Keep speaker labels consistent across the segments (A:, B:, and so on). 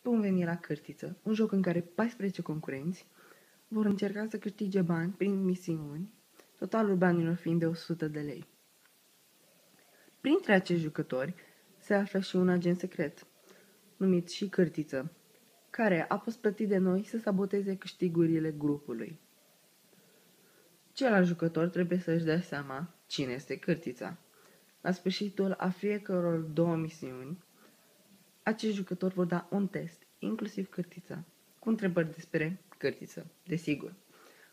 A: Bun venit la Cârtiță, un joc în care 14 concurenți vor încerca să câștige bani prin misiuni, totalul banilor fiind de 100 de lei. Printre acești jucători se află și un agent secret, numit și Cârtiță, care a fost plătit de noi să saboteze câștigurile grupului. Celălalt jucător trebuie să-și dea seama cine este Cârtița. La sfârșitul a fiecăror 2 misiuni, acești jucători vor da un test, inclusiv Cârtița, cu întrebări despre Cârtiță, desigur.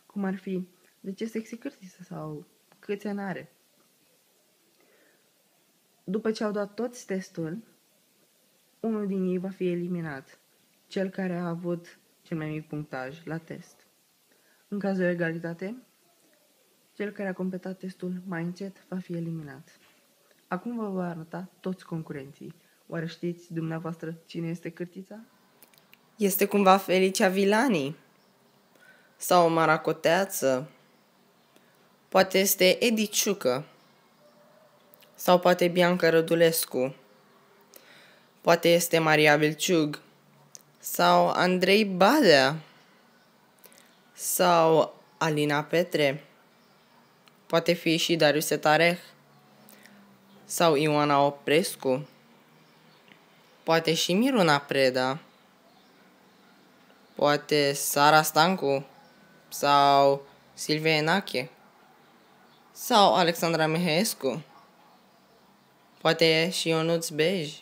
A: Cum ar fi, de ce sexy Cârtiță sau câți ani are. După ce au dat toți testul, unul din ei va fi eliminat, cel care a avut cel mai mic punctaj la test. În cazul de egalitate, cel care a completat testul mai încet va fi eliminat. Acum vă voi arăta toți concurenții. Oare știți dumneavoastră cine este Cârtița?
B: Este cumva Felicia Vilani? Sau o Maracoteață? Poate este Edi Ciucă? Sau poate Bianca Rădulescu? Poate este Maria Belciug? Sau Andrei Badea? Sau Alina Petre? Poate fi și Darius Tareh? Sau Ioana Oprescu? Poate și Miruna Preda? Poate Sara Stancu? Sau Silvia Enache? Sau Alexandra Mihaescu? Poate și Ionuț Bej?